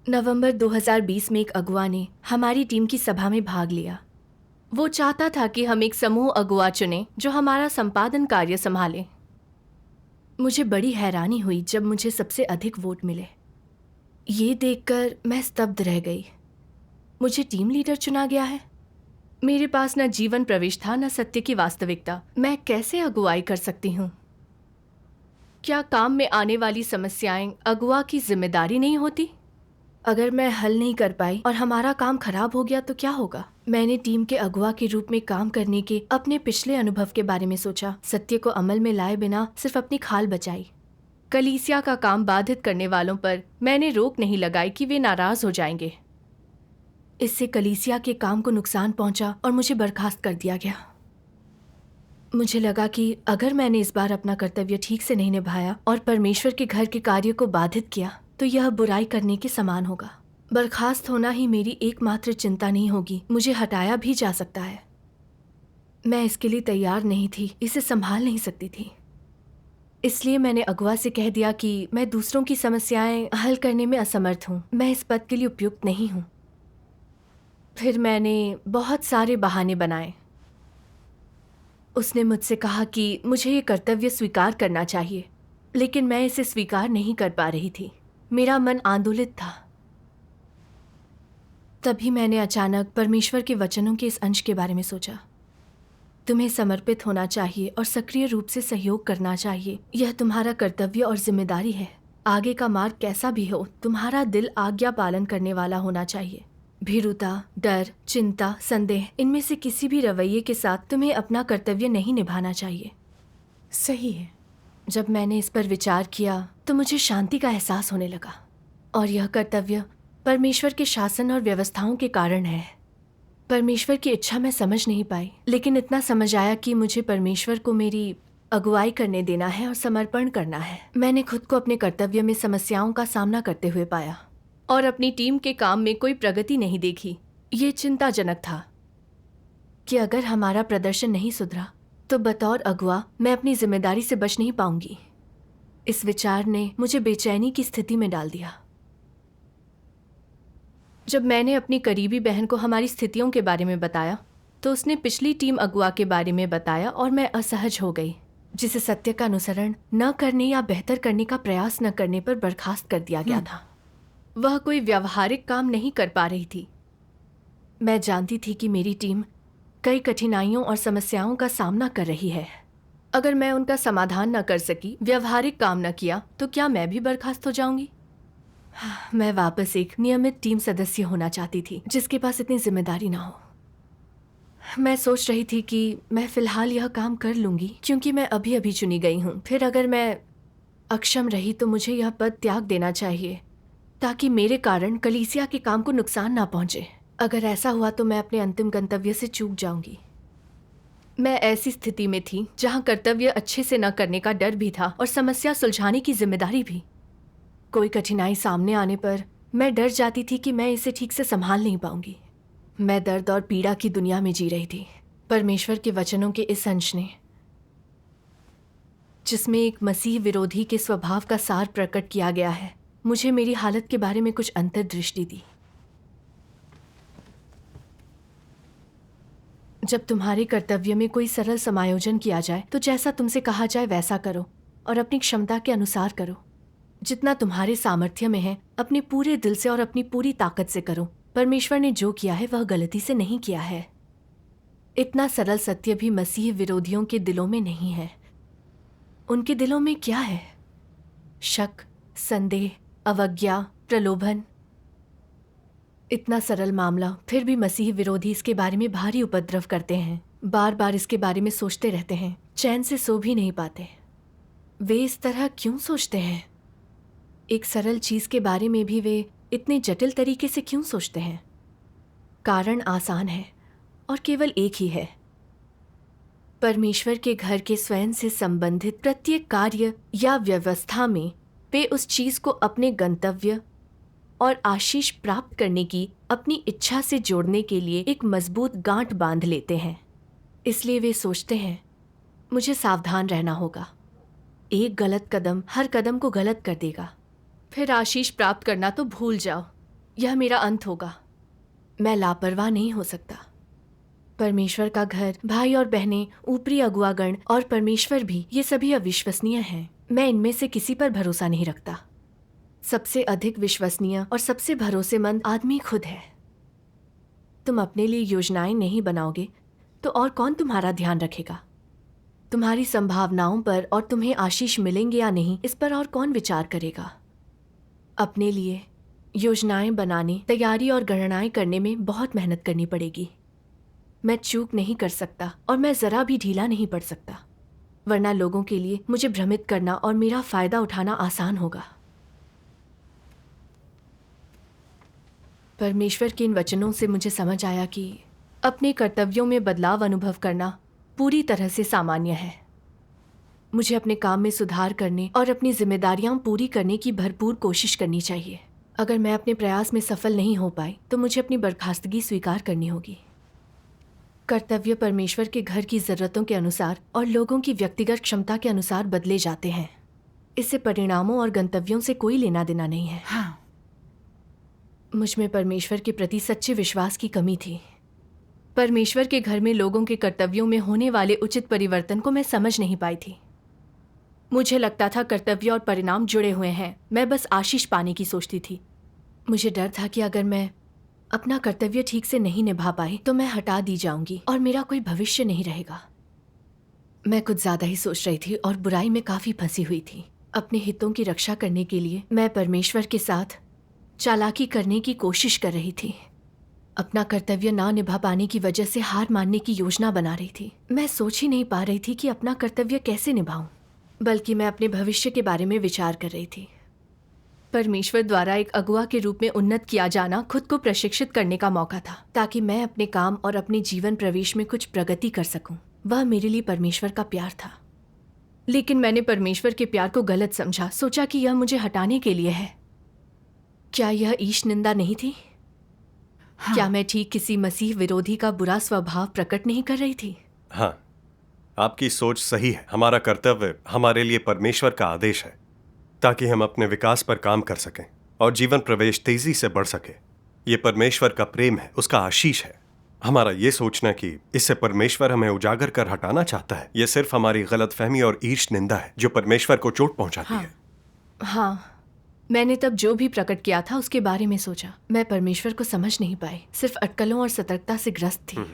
नवंबर 2020 में एक अगुवा ने हमारी टीम की सभा में भाग लिया। वो चाहता था कि हम एक समूह अगुवा चुनें जो हमारा संपादन कार्य संभाले। मुझे बड़ी हैरानी हुई जब मुझे सबसे अधिक वोट मिले। ये देखकर मैं स्तब्ध रह गई। मुझे टीम लीडर चुना गया है। मेरे पास न जीवन प्रविष्ट था न सत्य की वास्तविकता। मैं कैसे अगुवाई कर सकती हूँ? क्या काम में आने वाली समस्याएं अगुवा की जिम्मेदारी नहीं होती? अगर मैं हल नहीं कर पाई और हमारा काम खराब हो गया तो क्या होगा? मैंने टीम के अगुवा के रूप में काम करने के अपने पिछले अनुभव के बारे में सोचा। सत्य को अमल में लाए बिना सिर्फ अपनी खाल बचाई। कलीसिया का काम बाधित करने वालों पर मैंने रोक नहीं लगाई कि वे नाराज हो जाएंगे। इससे कलीसिया के काम को नुकसान पहुंचा और मुझे बर्खास्त कर दिया गया। मुझे लगा कि अगर मैंने इस बार अपना कर्तव्य ठीक से नहीं निभाया और परमेश्वर के घर के कार्य को बाधित किया तो यह बुराई करने के समान होगा। बर्खास्त होना ही मेरी एकमात्र चिंता नहीं होगी, मुझे हटाया भी जा सकता है। मैं इसके लिए तैयार नहीं थी, इसे संभाल नहीं सकती थी। इसलिए मैंने अगुवा से कह दिया कि मैं दूसरों की समस्याएं हल करने में असमर्थ हूँ, मैं इस पद के लिए उपयुक्त नहीं हूँ। फिर मैंने बहुत सारे बहाने बनाए। उसने मुझसे कहा कि मुझे ये कर्तव्य स्वीकार करना चाहिए, लेकिन मैं इसे स्वीकार नहीं कर पा रही थी। मेरा मन आंदोलित था। तभी मैंने अचानक परमेश्वर के वचनों के इस अंश के बारे में सोचा। तुम्हें समर्पित होना चाहिए और सक्रिय रूप से सहयोग करना चाहिए। यह तुम्हारा कर्तव्य और जिम्मेदारी है। आगे का मार्ग कैसा भी हो, तुम्हारा दिल आज्ञा पालन करने वाला होना चाहिए। भीरुता, डर, चिंता, संदेह, इनमें से किसी भी रवैये के साथ तुम्हें अपना कर्तव्य नहीं निभाना चाहिए। सही है। जब मैंने इस पर विचार किया तो मुझे शांति का एहसास होने लगा। और यह कर्तव्य परमेश्वर के शासन और व्यवस्थाओं के कारण है। परमेश्वर की इच्छा मैं समझ नहीं पाई, लेकिन इतना समझ आया कि मुझे परमेश्वर को मेरी अगुवाई करने देना है और समर्पण करना है। मैंने खुद को अपने कर्तव्य में समस्याओं का सामना करते हुए पाया और अपनी टीम के काम में कोई प्रगति नहीं देखी। ये चिंताजनक था कि अगर हमारा प्रदर्शन नहीं सुधरा तो बतौर अगुवा मैं अपनी जिम्मेदारी से बच नहीं पाऊंगी। इस विचार ने मुझे बेचैनी की स्थिति में डाल दिया। जब मैंने अपनी करीबी बहन को हमारी स्थितियों के बारे में बताया तो उसने पिछली टीम अगुवा के बारे में बताया और मैं असहज हो गई, जिसे सत्य का अनुसरण न करने या बेहतर करने का प्रयास न करने पर बर्खास्त कर दिया गया था। वह कोई व्यावहारिक काम नहीं कर पा रही थी। मैं जानती थी कि मेरी टीम कई कठिनाइयों और समस्याओं का सामना कर रही है। अगर मैं उनका समाधान न कर सकी, व्यावहारिक काम न किया, तो क्या मैं भी बर्खास्त हो जाऊंगी? मैं वापस एक नियमित टीम सदस्य होना चाहती थी जिसके पास इतनी जिम्मेदारी ना हो। मैं सोच रही थी कि मैं फिलहाल यह काम कर लूंगी क्योंकि मैं अभी अभी चुनी गई हूँ। फिर अगर मैं अक्षम रही तो मुझे यह पद त्याग देना चाहिए ताकि मेरे कारण कलीसिया के काम को नुकसान ना पहुंचे। अगर ऐसा हुआ तो मैं अपने अंतिम गंतव्य से चूक जाऊंगी। मैं ऐसी स्थिति में थी जहां कर्तव्य अच्छे से न करने का डर भी था और समस्या सुलझाने की जिम्मेदारी भी। कोई कठिनाई सामने आने पर मैं डर जाती थी कि मैं इसे ठीक से संभाल नहीं पाऊंगी। मैं दर्द और पीड़ा की दुनिया में जी रही थी। परमेश्वर के वचनों के इस अंश ने, जिसमें एक मसीह विरोधी के स्वभाव का सार प्रकट किया गया है, मुझे मेरी हालत के बारे में कुछ अंतर्दृष्टि दी। जब तुम्हारे कर्तव्य में कोई सरल समायोजन किया जाए तो जैसा तुमसे कहा जाए वैसा करो और अपनी क्षमता के अनुसार करो। जितना तुम्हारे सामर्थ्य में है अपने पूरे दिल से और अपनी पूरी ताकत से करो। परमेश्वर ने जो किया है वह गलती से नहीं किया है। इतना सरल सत्य भी मसीह विरोधियों के दिलों में नहीं है। उनके दिलों में क्या है? शक, संदेह, अवज्ञा, प्रलोभन। इतना सरल मामला, फिर भी मसीह विरोधी इसके बारे में भारी उपद्रव करते हैं। बार बार इसके बारे में सोचते रहते हैं, चैन से सो भी नहीं पाते। वे इस तरह क्यों सोचते हैं? एक सरल चीज के बारे में भी वे इतने जटिल तरीके से क्यों सोचते हैं? कारण आसान है और केवल एक ही है। परमेश्वर के घर के स्वयं से संबंधित प्रत्येक कार्य या व्यवस्था में वे उस चीज को अपने गंतव्य और आशीष प्राप्त करने की अपनी इच्छा से जोड़ने के लिए एक मजबूत गांठ बांध लेते हैं। इसलिए वे सोचते हैं, मुझे सावधान रहना होगा। एक गलत कदम हर कदम को गलत कर देगा। फिर आशीष प्राप्त करना तो भूल जाओ। यह मेरा अंत होगा। मैं लापरवाह नहीं हो सकता। परमेश्वर का घर, भाई और बहनें, ऊपरी अगुआगण और परमेश्वर भी, ये सभी अविश्वसनीय हैं। मैं इनमें से किसी पर भरोसा नहीं रखता। सबसे अधिक विश्वसनीय और सबसे भरोसेमंद आदमी खुद है। तुम अपने लिए योजनाएं नहीं बनाओगे तो और कौन तुम्हारा ध्यान रखेगा? तुम्हारी संभावनाओं पर और तुम्हें आशीष मिलेंगे या नहीं, इस पर और कौन विचार करेगा? अपने लिए योजनाएं बनाने, तैयारी और गणनाएं करने में बहुत मेहनत करनी पड़ेगी। मैं चूक नहीं कर सकता और मैं जरा भी ढीला नहीं पड़ सकता, वरना लोगों के लिए मुझे भ्रमित करना और मेरा फायदा उठाना आसान होगा। परमेश्वर के इन वचनों से मुझे समझ आया कि अपने कर्तव्यों में बदलाव अनुभव करना पूरी तरह से सामान्य है। मुझे अपने काम में सुधार करने और अपनी जिम्मेदारियां पूरी करने की भरपूर कोशिश करनी चाहिए। अगर मैं अपने प्रयास में सफल नहीं हो पाई तो मुझे अपनी बर्खास्तगी स्वीकार करनी होगी। कर्तव्य परमेश्वर के घर की ज़रूरतों के अनुसार और लोगों की व्यक्तिगत क्षमता के अनुसार बदले जाते हैं। इससे परिणामों और गंतव्यों से कोई लेना देना नहीं है। हाँ। मुझ में परमेश्वर के प्रति सच्चे विश्वास की कमी थी। परमेश्वर के घर में लोगों के कर्तव्यों में होने वाले उचित परिवर्तन को मैं समझ नहीं पाई थी। मुझे लगता था कर्तव्य और परिणाम जुड़े हुए हैं। मैं बस आशीष पाने की सोचती थी। मुझे डर था कि अगर मैं अपना कर्तव्य ठीक से नहीं निभा पाई तो मैं हटा दी जाऊंगी और मेरा कोई भविष्य नहीं रहेगा। मैं कुछ ज्यादा ही सोच रही थी और बुराई में काफी फंसी हुई थी। अपने हितों की रक्षा करने के लिए मैं परमेश्वर के साथ चालाकी करने की कोशिश कर रही थी। अपना कर्तव्य ना निभा पाने की वजह से हार मानने की योजना बना रही थी। मैं सोच ही नहीं पा रही थी कि अपना कर्तव्य कैसे निभाऊं, बल्कि मैं अपने भविष्य के बारे में विचार कर रही थी। परमेश्वर द्वारा एक अगुआ के रूप में उन्नत किया जाना खुद को प्रशिक्षित करने का मौका था, ताकि मैं अपने काम और अपने जीवन प्रवेश में कुछ प्रगति कर सकूं। वह मेरे लिए परमेश्वर का प्यार था। लेकिन मैंने परमेश्वर के प्यार को गलत समझा, सोचा कि यह मुझे हटाने के लिए है। क्या यह ईश निंदा नहीं थी? हाँ। क्या मैं ठीक किसी मसीह विरोधी का बुरा स्वभाव प्रकट नहीं कर रही थी? हाँ, आपकी सोच सही है। हमारा कर्तव्य हमारे लिए परमेश्वर का आदेश है, ताकि हम अपने विकास पर काम कर सकें और जीवन प्रवेश तेजी से बढ़ सके। ये परमेश्वर का प्रेम है, उसका आशीष है। हमारा ये सोचना कि इससे परमेश्वर हमें उजागर कर हटाना चाहता है, यह सिर्फ हमारी गलतफहमी और ईर्ष्या निंदा है जो परमेश्वर को चोट पहुंचाती है। हाँ, मैंने तब जो भी प्रकट किया था उसके बारे में सोचा। मैं परमेश्वर को समझ नहीं पाई, सिर्फ अटकलों और सतर्कता से ग्रस्त थी।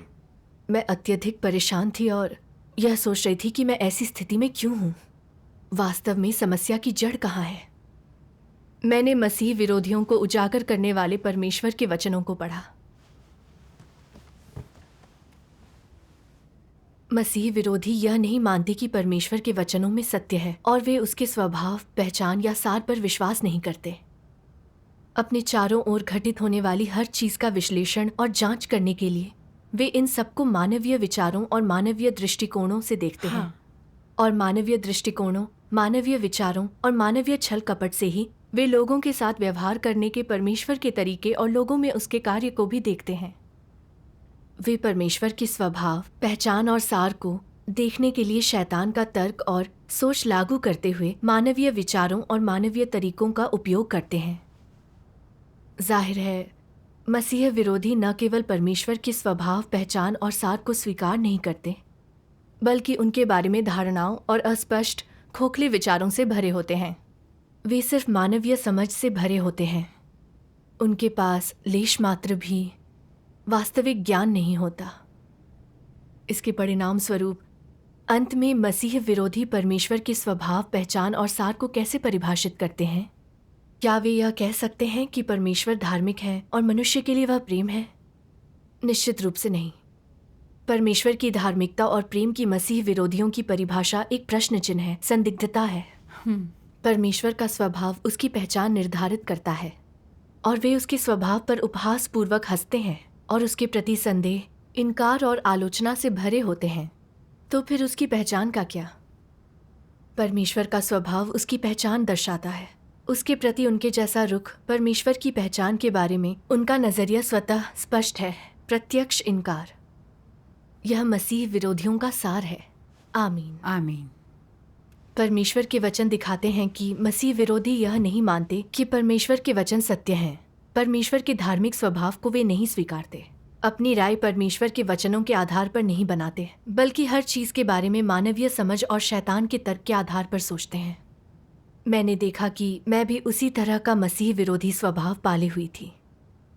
मैं अत्यधिक परेशान थी और यह सोच रही थी कि मैं ऐसी स्थिति में क्यों हूँ। वास्तव में समस्या की जड़ कहाँ है? मैंने मसीह विरोधियों को उजागर करने वाले परमेश्वर के वचनों को पढ़ा। मसीह विरोधी यह नहीं मानते कि परमेश्वर के वचनों में सत्य है और वे उसके स्वभाव, पहचान या सार पर विश्वास नहीं करते। अपने चारों ओर घटित होने वाली हर चीज का विश्लेषण और जांच करने के लिए वे इन सबको मानवीय विचारों और मानवीय दृष्टिकोणों से देखते हैं। और मानवीय दृष्टिकोणों, मानवीय विचारों और मानवीय छल कपट से ही वे लोगों के साथ व्यवहार करने के परमेश्वर के तरीके और लोगों में उसके कार्य को भी देखते हैं। वे परमेश्वर के स्वभाव, पहचान और सार को देखने के लिए शैतान का तर्क और सोच लागू करते हुए मानवीय विचारों और मानवीय तरीकों का उपयोग करते हैं। जाहिर है, मसीह विरोधी न केवल परमेश्वर के स्वभाव, पहचान और सार को स्वीकार नहीं करते, बल्कि उनके बारे में धारणाओं और अस्पष्ट, खोखले विचारों से भरे होते हैं। वे सिर्फ मानवीय समझ से भरे होते हैं। उनके पास लेश मात्र भी वास्तविक ज्ञान नहीं होता। इसके परिणाम स्वरूप अंत में मसीह विरोधी परमेश्वर के स्वभाव, पहचान और सार को कैसे परिभाषित करते हैं? क्या वे यह कह सकते हैं कि परमेश्वर धार्मिक है और मनुष्य के लिए वह प्रेम है? निश्चित रूप से नहीं। परमेश्वर की धार्मिकता और प्रेम की मसीह विरोधियों की परिभाषा एक प्रश्न चिन्ह है, संदिग्धता है। परमेश्वर का स्वभाव उसकी पहचान निर्धारित करता है और वे उसके स्वभाव पर उपहास पूर्वक हंसते हैं और उसके प्रति संदेह, इनकार और आलोचना से भरे होते हैं। तो फिर उसकी पहचान का क्या? परमेश्वर का स्वभाव उसकी पहचान दर्शाता है। उसके प्रति उनके जैसा रुख परमेश्वर की पहचान के बारे में उनका नजरिया स्वतः स्पष्ट है, प्रत्यक्ष इनकार। यह मसीह विरोधियों का सार है। आमीन। आमीन। परमेश्वर के वचन दिखाते हैं कि मसीह विरोधी यह नहीं मानते कि परमेश्वर के वचन सत्य हैं। परमेश्वर के धार्मिक स्वभाव को वे नहीं स्वीकारते। अपनी राय परमेश्वर के वचनों के आधार पर नहीं बनाते, बल्कि हर चीज के बारे में मानवीय समझ और शैतान के तर्क के आधार पर सोचते हैं। मैंने देखा कि मैं भी उसी तरह का मसीह विरोधी स्वभाव पाले हुई थी।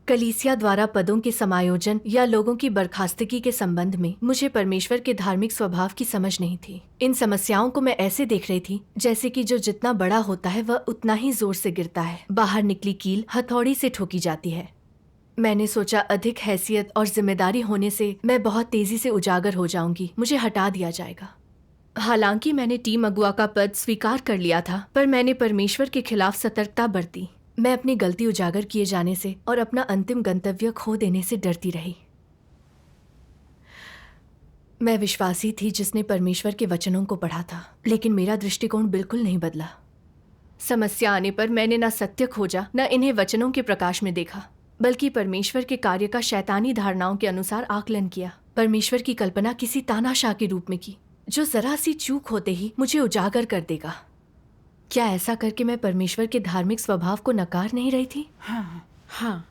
कलीसिया द्वारा पदों के समायोजन या लोगों की बर्खास्तगी के संबंध में मुझे परमेश्वर के धार्मिक स्वभाव की समझ नहीं थी। इन समस्याओं को मैं ऐसे देख रही थी जैसे कि जो जितना बड़ा होता है वह उतना ही जोर से गिरता है। बाहर निकली कील हथौड़ी से ठोकी जाती है। मैंने सोचा अधिक हैसियत और जिम्मेदारी होने से मैं बहुत तेजी से उजागर हो जाऊंगी, मुझे हटा दिया जाएगा। हालांकि मैंने टीम अगुआ का पद स्वीकार कर लिया था, पर मैंने परमेश्वर के खिलाफ सतर्कता बरती। मैं अपनी गलती उजागर किए जाने से और अपना अंतिम गंतव्य खो देने से डरती रही। मैं विश्वासी थी जिसने परमेश्वर के वचनों को पढ़ा था, लेकिन मेरा दृष्टिकोण बिल्कुल नहीं बदला। समस्या आने पर मैंने न सत्य खोजा न इन्हें वचनों के प्रकाश में देखा, बल्कि परमेश्वर के कार्य का शैतानी धारणाओं के अनुसार आकलन किया। परमेश्वर की कल्पना किसी तानाशाह के रूप में की, जो जरा सी चूक होते ही मुझे उजागर कर देगा। क्या ऐसा करके मैं परमेश्वर के धार्मिक स्वभाव को नकार नहीं रही थी? हाँ।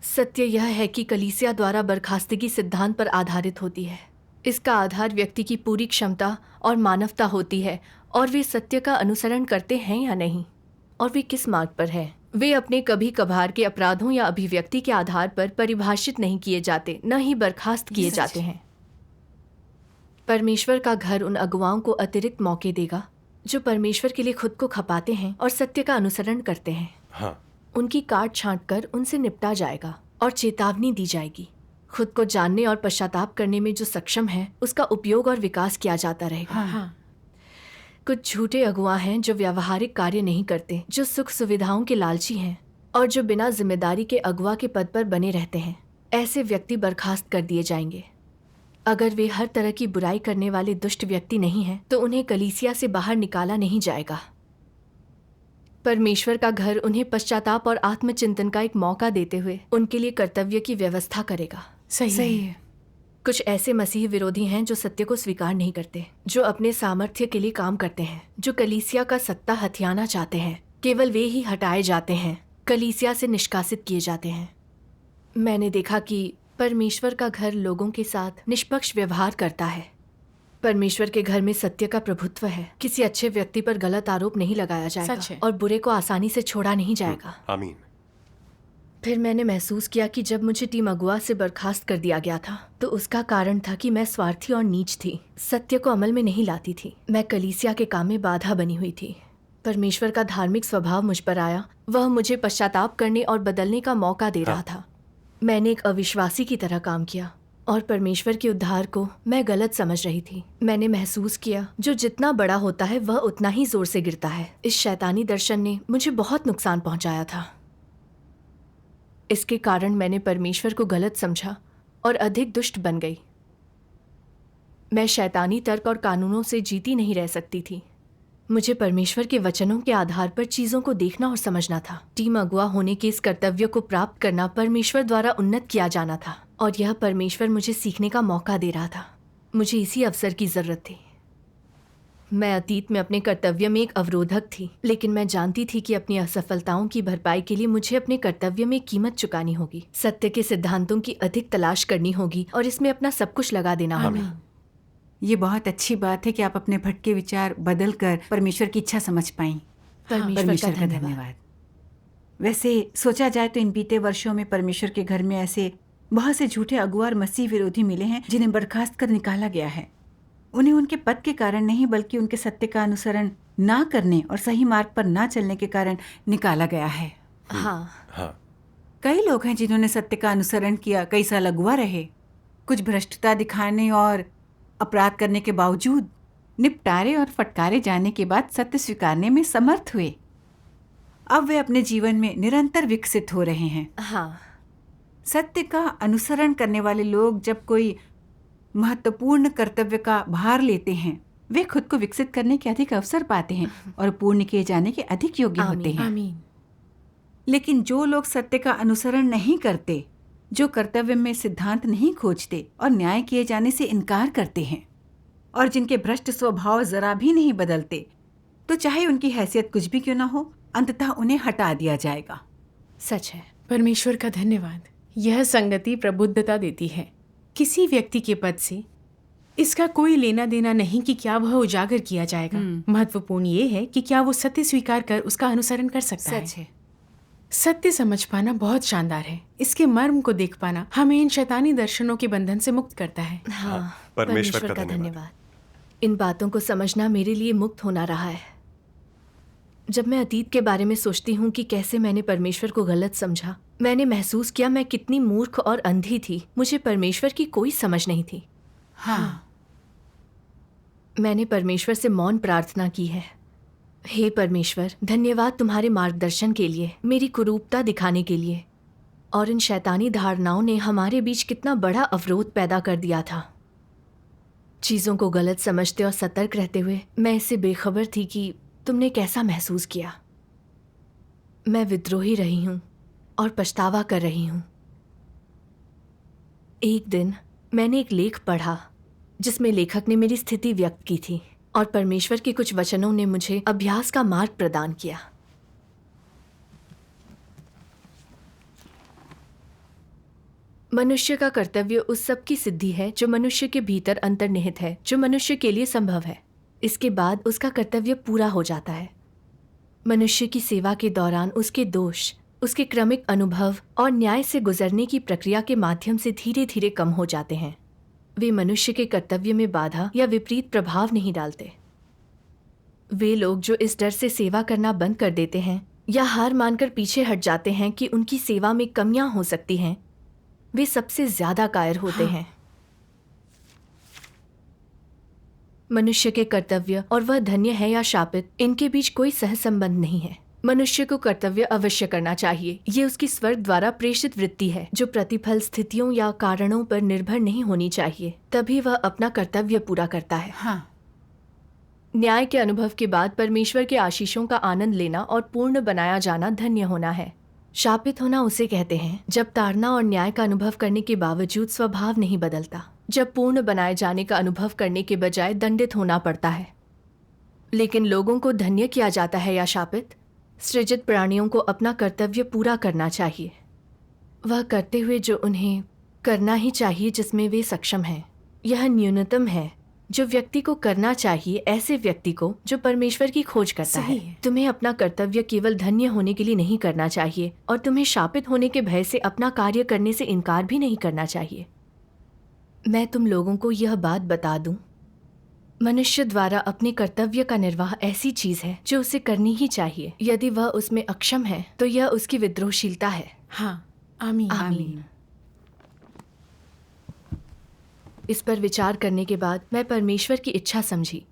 सत्य यह है कि कलीसिया द्वारा बर्खास्तगी सिद्धांत पर आधारित होती है। इसका आधार व्यक्ति की पूरी क्षमता और मानवता होती है, और वे सत्य का अनुसरण करते हैं या नहीं, और वे किस मार्ग पर हैं। वे अपने कभी कभार के अपराधों या अभिव्यक्ति के आधार पर परिभाषित नहीं किए जाते, न ही बर्खास्त किए जाते हैं। परमेश्वर का घर उन अगुवाओं को अतिरिक्त मौके देगा जो परमेश्वर के लिए खुद को खपाते हैं और सत्य का अनुसरण करते हैं। हाँ। उनकी काट छांट कर उनसे निपटा जाएगा और चेतावनी दी जाएगी। खुद को जानने और पश्चाताप करने में जो सक्षम है उसका उपयोग और विकास किया जाता रहेगा। हाँ। कुछ झूठे अगुआ हैं जो व्यावहारिक कार्य नहीं करते, जो सुख सुविधाओं के लालची हैं और जो बिना जिम्मेदारी के अगुआ के पद पर बने रहते हैं। ऐसे व्यक्ति बर्खास्त कर दिए जाएंगे। अगर वे हर तरह की बुराई करने वाले दुष्ट व्यक्ति नहीं हैं, तो उन्हें कलीसिया से बाहर निकाला नहीं जाएगा। परमेश्वर का घर उन्हें पश्चाताप और आत्मचिंतन का एक मौका देते हुए उनके लिए कर्तव्य की व्यवस्था करेगा। सही है। कुछ ऐसे मसीह विरोधी हैं जो सत्य को स्वीकार नहीं करते, जो अपने सामर्थ्य के लिए काम करते हैं, जो कलीसिया का सत्ता हथियाना चाहते हैं। केवल वे ही हटाए जाते हैं, कलीसिया से निष्कासित किए जाते हैं। मैंने देखा कि परमेश्वर का घर लोगों के साथ निष्पक्ष व्यवहार करता है। परमेश्वर के घर में सत्य का प्रभुत्व है। किसी अच्छे व्यक्ति पर गलत आरोप नहीं लगाया जाएगा और बुरे को आसानी से छोड़ा नहीं जाएगा। आमीन। फिर मैंने महसूस किया कि जब मुझे टीम अगुआ से बर्खास्त कर दिया गया था, तो उसका कारण था कि मैं स्वार्थी और नीच थी, सत्य को अमल में नहीं लाती थी। मैं कलीसिया के काम में बाधा बनी हुई थी। परमेश्वर का धार्मिक स्वभाव मुझ पर आया। वह मुझे पश्चाताप करने और बदलने का मौका दे रहा था। मैंने एक अविश्वासी की तरह काम किया और परमेश्वर के उद्धार को मैं गलत समझ रही थी। मैंने महसूस किया जो जितना बड़ा होता है वह उतना ही जोर से गिरता है। इस शैतानी दर्शन ने मुझे बहुत नुकसान पहुंचाया था। इसके कारण मैंने परमेश्वर को गलत समझा और अधिक दुष्ट बन गई। मैं शैतानी तर्क और कानूनों से जीती नहीं रह सकती थी। मुझे परमेश्वर के वचनों के आधार पर चीजों को देखना और समझना था। टीम अगुआ होने के इस कर्तव्य को प्राप्त करना परमेश्वर द्वारा उन्नत किया जाना था, और यह परमेश्वर मुझे सीखने का मौका दे रहा था। मुझे इसी अवसर की जरूरत थी। मैं अतीत में अपने कर्तव्य में एक अवरोधक थी, लेकिन मैं जानती थी कि अपनी असफलताओं की भरपाई के लिए मुझे अपने कर्तव्य में कीमत चुकानी होगी। सत्य के सिद्धांतों की अधिक तलाश करनी होगी और इसमें अपना सब कुछ लगा देना होगा। ये बहुत अच्छी बात है कि आप अपने भटके विचार बदल कर परमेश्वर की इच्छा समझ पाई। परमेश्वर का धन्यवाद। वैसे सोचा जाए तो इन बीते वर्षों में परमेश्वर के घर में ऐसे बहुत से झूठे अगुआ और मसीह विरोधी मिले हैं जिन्हें बर्खास्त कर निकाला गया है। उन्हें उनके पद के कारण नहीं, बल्कि उनके सत्य का अनुसरण ना करने और सही मार्ग पर ना चलने के कारण निकाला गया है। हाँ। कई लोग हैं जिन्होंने सत्य का अनुसरण किया, कई साल अगुआ रहे, कुछ भ्रष्टता दिखाने और अपराध करने के बावजूद निपटारे और फटकारे जाने के बाद सत्य स्वीकारने में समर्थ हुए। अब वे अपने जीवन में निरंतर विकसित हो रहे हैं। हाँ। सत्य का अनुसरण करने वाले लोग जब कोई महत्वपूर्ण कर्तव्य का भार लेते हैं, वे खुद को विकसित करने के अधिक अवसर पाते हैं और पूर्ण किए जाने के अधिक योग्य होते हैं। आमीन। लेकिन जो लोग सत्य का अनुसरण नहीं करते, जो कर्तव्य में सिद्धांत नहीं खोजते और न्याय किए जाने से इनकार करते हैं, और जिनके भ्रष्ट स्वभाव जरा भी नहीं बदलते, तो चाहे उनकी हैसियत कुछ भी क्यों ना हो, अंततः उन्हें हटा दिया जाएगा। सच है। परमेश्वर का धन्यवाद। यह संगति प्रबुद्धता देती है। किसी व्यक्ति के पद से इसका कोई लेना देना नहीं कि क्या वह उजागर किया जाएगा। महत्वपूर्ण ये है कि क्या वो सत्य स्वीकार कर उसका अनुसरण कर सकता है। सच है। सत्य समझ पाना बहुत शानदार है। इसके मर्म को देख पाना हमें इन शैतानी दर्शनों के बंधन से मुक्त करता है। हाँ, परमेश्वर का धन्यवाद। इन बातों को समझना मेरे लिए मुक्त होना रहा है। जब मैं अतीत के बारे में सोचती हूँ कि कैसे मैंने परमेश्वर को गलत समझा, मैंने महसूस किया मैं कितनी मूर्ख और अंधी थी। मुझे परमेश्वर की कोई समझ नहीं थी। हाँ। मैंने परमेश्वर से मौन प्रार्थना की है। हे परमेश्वर, धन्यवाद तुम्हारे मार्गदर्शन के लिए, मेरी कुरूपता दिखाने के लिए। और इन शैतानी धारणाओं ने हमारे बीच कितना बड़ा अवरोध पैदा कर दिया था। चीज़ों को गलत समझते और सतर्क रहते हुए मैं इससे बेखबर थी कि तुमने कैसा महसूस किया। मैं विद्रोही रही हूँ और पछतावा कर रही हूँ। एक दिन मैंने एक लेख पढ़ा जिसमें लेखक ने मेरी स्थिति व्यक्त की थी और परमेश्वर के कुछ वचनों ने मुझे अभ्यास का मार्ग प्रदान किया। मनुष्य का कर्तव्य उस सब की सिद्धि है जो मनुष्य के भीतर अंतर्निहित है, जो मनुष्य के लिए संभव है। इसके बाद उसका कर्तव्य पूरा हो जाता है। मनुष्य की सेवा के दौरान उसके दोष, उसके क्रमिक अनुभव और न्याय से गुजरने की प्रक्रिया के माध्यम से धीरे धीरे कम हो जाते हैं। वे मनुष्य के कर्तव्य में बाधा या विपरीत प्रभाव नहीं डालते। वे लोग जो इस डर से सेवा करना बंद कर देते हैं या हार मानकर पीछे हट जाते हैं कि उनकी सेवा में कमियां हो सकती हैं, वे सबसे ज्यादा कायर होते हैं। मनुष्य के कर्तव्य और वह धन्य है या शापित, इनके बीच कोई सहसंबंध नहीं है। मनुष्य को कर्तव्य अवश्य करना चाहिए। ये उसकी स्वर्ग द्वारा प्रेषित वृत्ति है जो प्रतिफल, स्थितियों या कारणों पर निर्भर नहीं होनी चाहिए। तभी वह अपना कर्तव्य पूरा करता है। हाँ। न्याय के अनुभव के बाद परमेश्वर के आशीषों का आनंद लेना और पूर्ण बनाया जाना धन्य होना है। शापित होना उसे कहते हैं जब ताड़ना और न्याय का अनुभव करने के बावजूद स्वभाव नहीं बदलता, जब पूर्ण बनाए जाने का अनुभव करने के बजाय दंडित होना पड़ता है। लेकिन लोगों को धन्य किया जाता है या शापित? सृजित प्राणियों को अपना कर्तव्य पूरा करना चाहिए, वह करते हुए जो उन्हें करना ही चाहिए जिसमें वे सक्षम हैं। यह न्यूनतम है जो व्यक्ति को करना चाहिए, ऐसे व्यक्ति को जो परमेश्वर की खोज करता है। तुम्हें अपना कर्तव्य केवल धन्य होने के लिए नहीं करना चाहिए और तुम्हें शापित होने के भय से अपना कार्य करने से इनकार भी नहीं करना चाहिए। मैं तुम लोगों को यह बात बता दूं, मनुष्य द्वारा अपने कर्तव्य का निर्वाह ऐसी चीज है जो उसे करनी ही चाहिए। यदि वह उसमें अक्षम है तो यह उसकी विद्रोहशीलता है। हाँ, आमीन। आमीन। इस पर विचार करने के बाद मैं परमेश्वर की इच्छा समझी।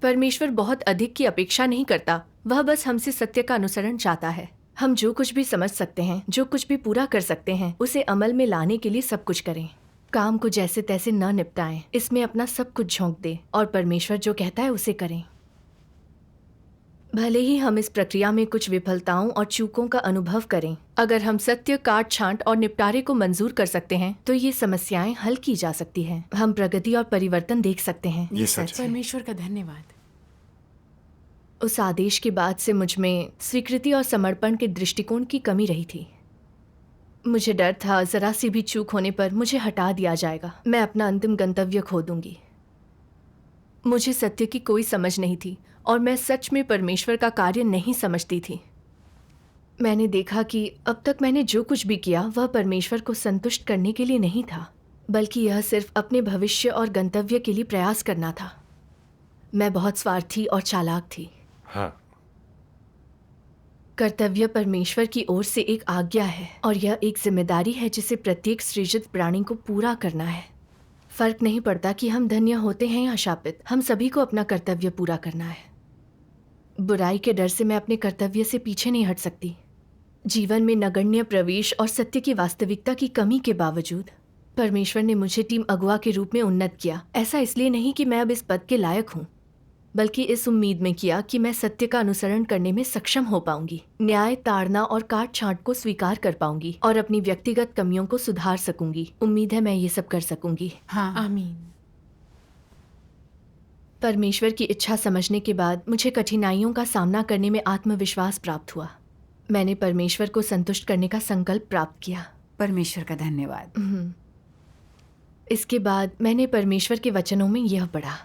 परमेश्वर बहुत अधिक की अपेक्षा नहीं करता, वह बस हमसे सत्य का अनुसरण चाहता है। हम जो कुछ भी समझ सकते हैं, जो कुछ भी पूरा कर सकते हैं, उसे अमल में लाने के लिए सब कुछ करें। काम को जैसे तैसे न निपटाएं, इसमें अपना सब कुछ झोंक दें और परमेश्वर जो कहता है उसे करें। भले ही हम इस प्रक्रिया में कुछ विफलताओं और चूकों का अनुभव करें, अगर हम सत्य, काट छांट और निपटारे को मंजूर कर सकते हैं तो ये समस्याएं हल की जा सकती हैं। हम प्रगति और परिवर्तन देख सकते हैं। ये सच है। परमेश्वर का धन्यवाद। उस आदेश के बाद से मुझ में स्वीकृति और समर्पण के दृष्टिकोण की कमी रही थी। मुझे डर था जरा सी भी चूक होने पर मुझे हटा दिया जाएगा, मैं अपना अंतिम गंतव्य खो दूंगी। मुझे सत्य की कोई समझ नहीं थी और मैं सच में परमेश्वर का कार्य नहीं समझती थी। मैंने देखा कि अब तक मैंने जो कुछ भी किया वह परमेश्वर को संतुष्ट करने के लिए नहीं था, बल्कि यह सिर्फ अपने भविष्य और गंतव्य के लिए प्रयास करना था। मैं बहुत स्वार्थी और चालाक थी। हाँ। कर्तव्य परमेश्वर की ओर से एक आज्ञा है और यह एक जिम्मेदारी है जिसे प्रत्येक सृजित प्राणी को पूरा करना है। फर्क नहीं पड़ता कि हम धन्य होते हैं या शापित, हम सभी को अपना कर्तव्य पूरा करना है। बुराई के डर से मैं अपने कर्तव्य से पीछे नहीं हट सकती। जीवन में नगण्य प्रवेश और सत्य की वास्तविकता की कमी के बावजूद परमेश्वर ने मुझे टीम अगुआ के रूप में उन्नत किया। ऐसा इसलिए नहीं कि मैं अब इस पद के लायक हूँ, बल्कि इस उम्मीद में किया कि मैं सत्य का अनुसरण करने में सक्षम हो पाऊंगी, न्याय, ताड़ना और काट छांट को स्वीकार कर पाऊंगी और अपनी व्यक्तिगत कमियों को सुधार सकूंगी। उम्मीद है मैं ये सब कर सकूंगी। हाँ। आमीन। परमेश्वर की इच्छा समझने के बाद मुझे कठिनाइयों का सामना करने में आत्मविश्वास प्राप्त हुआ। मैंने परमेश्वर को संतुष्ट करने का संकल्प प्राप्त किया। परमेश्वर का धन्यवाद। इसके बाद मैंने परमेश्वर के वचनों में यह पढ़ा,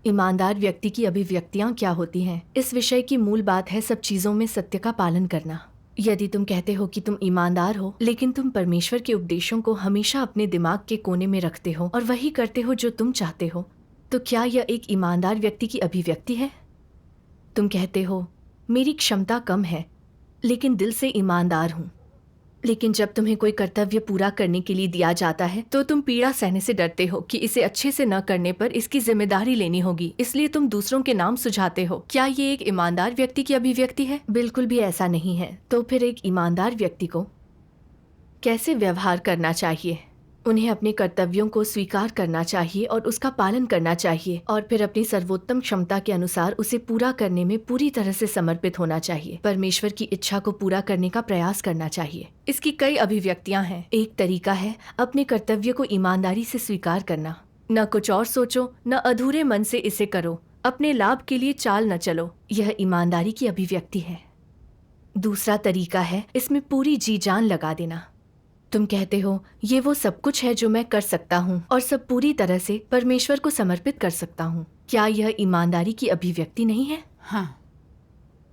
ईमानदार व्यक्ति की अभिव्यक्तियां क्या होती हैं। इस विषय की मूल बात है सब चीजों में सत्य का पालन करना। यदि तुम कहते हो कि तुम ईमानदार हो, लेकिन तुम परमेश्वर के उपदेशों को हमेशा अपने दिमाग के कोने में रखते हो और वही करते हो जो तुम चाहते हो, तो क्या यह एक ईमानदार व्यक्ति की अभिव्यक्ति है? तुम कहते हो मेरी क्षमता कम है, लेकिन दिल से ईमानदार हूँ। लेकिन जब तुम्हें कोई कर्तव्य पूरा करने के लिए दिया जाता है तो तुम पीड़ा सहने से डरते हो कि इसे अच्छे से न करने पर इसकी जिम्मेदारी लेनी होगी, इसलिए तुम दूसरों के नाम सुझाते हो। क्या ये एक ईमानदार व्यक्ति की अभिव्यक्ति है? बिल्कुल भी ऐसा नहीं है। तो फिर एक ईमानदार व्यक्ति को कैसे व्यवहार करना चाहिए? उन्हें अपने कर्तव्यों को स्वीकार करना चाहिए और उसका पालन करना चाहिए, और फिर अपनी सर्वोत्तम क्षमता के अनुसार उसे पूरा करने में पूरी तरह से समर्पित होना चाहिए। परमेश्वर की इच्छा को पूरा करने का प्रयास करना चाहिए। इसकी कई अभिव्यक्तियां हैं। एक तरीका है अपने कर्तव्य को ईमानदारी से स्वीकार करना। न कुछ और सोचो, न अधूरे मन से इसे करो। अपने लाभ के लिए चाल न चलो। यह ईमानदारी की अभिव्यक्ति है। दूसरा तरीका है इसमें पूरी जी जान लगा देना। तुम कहते हो ये वो सब कुछ है जो मैं कर सकता हूँ और सब पूरी तरह से परमेश्वर को समर्पित कर सकता हूँ। क्या यह ईमानदारी की अभिव्यक्ति नहीं है? हाँ।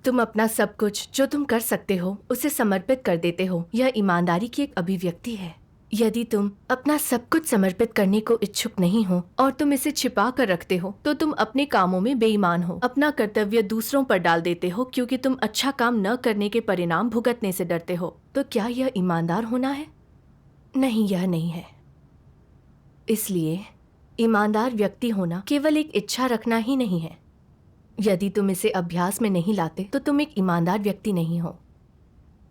तुम अपना सब कुछ जो तुम कर सकते हो उसे समर्पित कर देते हो। यह ईमानदारी की एक अभिव्यक्ति है। यदि तुम अपना सब कुछ समर्पित करने को इच्छुक नहीं हो और तुम इसे छिपा कर रखते हो तो तुम अपने कामों में बेईमान हो। अपना कर्तव्य दूसरों पर डाल देते हो क्योंकि तुम अच्छा काम न करने के परिणाम भुगतने से डरते हो। तो क्या यह ईमानदार होना है? नहीं, यह नहीं है। इसलिए ईमानदार व्यक्ति होना केवल एक इच्छा रखना ही नहीं है। यदि तुम इसे अभ्यास में नहीं लाते तो तुम एक ईमानदार व्यक्ति नहीं हो।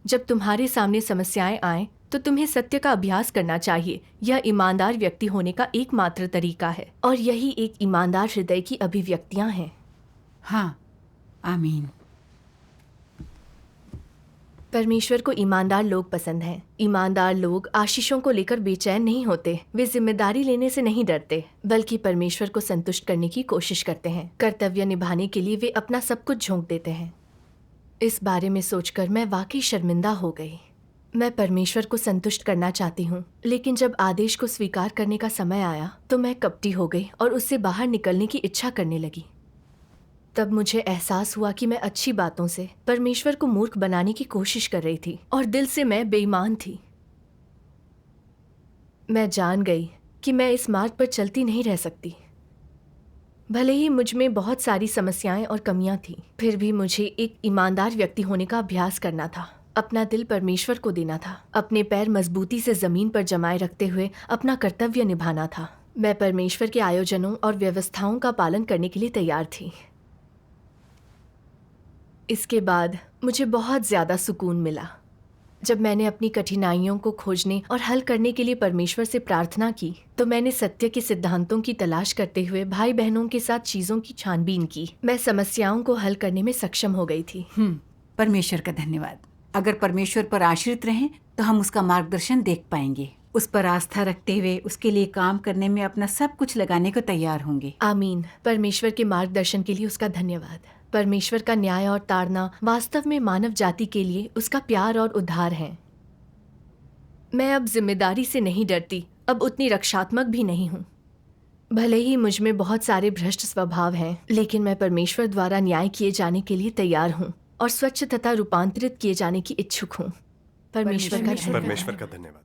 जब तुम्हारे सामने समस्याएं आए तो तुम्हें सत्य का अभ्यास करना चाहिए। यह ईमानदार व्यक्ति होने का एकमात्र तरीका है, और यही एक ईमानदार हृदय की अभिव्यक्तियां हैं। हाँ, आमीन। परमेश्वर को ईमानदार लोग पसंद हैं। ईमानदार लोग आशीषों को लेकर बेचैन नहीं होते। वे जिम्मेदारी लेने से नहीं डरते, बल्कि परमेश्वर को संतुष्ट करने की कोशिश करते हैं। कर्तव्य निभाने के लिए वे अपना सब कुछ झोंक देते हैं। इस बारे में सोचकर मैं वाकई शर्मिंदा हो गई। मैं परमेश्वर को संतुष्ट करना चाहती हूँ, लेकिन जब आदेश को स्वीकार करने का समय आया तो मैं कपटी हो गई और उससे बाहर निकलने की इच्छा करने लगी। तब मुझे एहसास हुआ कि मैं अच्छी बातों से परमेश्वर को मूर्ख बनाने की कोशिश कर रही थी और दिल से मैं बेईमान थी। मैं जान गई कि मैं इस मार्ग पर चलती नहीं रह सकती। भले ही मुझ में बहुत सारी समस्याएं और कमियां थीं, फिर भी मुझे एक ईमानदार व्यक्ति होने का अभ्यास करना था। अपना दिल परमेश्वर को देना था। अपने पैर मजबूती से जमीन पर जमाए रखते हुए अपना कर्तव्य निभाना था। मैं परमेश्वर के आयोजनों और व्यवस्थाओं का पालन करने के लिए तैयार थी। इसके बाद मुझे बहुत ज़्यादा सुकून मिला जब मैंने अपनी कठिनाइयों को खोजने और हल करने के लिए परमेश्वर से प्रार्थना की। तो मैंने सत्य के सिद्धांतों की तलाश करते हुए भाई बहनों के साथ चीज़ों की छानबीन की। मैं समस्याओं को हल करने में सक्षम हो गई थी। परमेश्वर का धन्यवाद। अगर परमेश्वर पर आश्रित रहें तो हम उसका मार्गदर्शन देख पाएंगे। उस पर आस्था रखते हुए उसके लिए काम करने में अपना सब कुछ लगाने को तैयार होंगे। आमीन। परमेश्वर के मार्गदर्शन के लिए उसका धन्यवाद। परमेश्वर का न्याय और ताड़ना वास्तव में मानव जाति के लिए उसका प्यार और उद्धार है। मैं अब जिम्मेदारी से नहीं डरती, अब उतनी रक्षात्मक भी नहीं हूँ। भले ही मुझ में बहुत सारे भ्रष्ट स्वभाव हैं, लेकिन मैं परमेश्वर द्वारा न्याय किए जाने के लिए तैयार हूँ और स्वच्छ तथा रूपांतरित किए जाने की इच्छुक हूँ। परमेश्वर का धन्यवाद। परमेश्वर का धन्यवाद।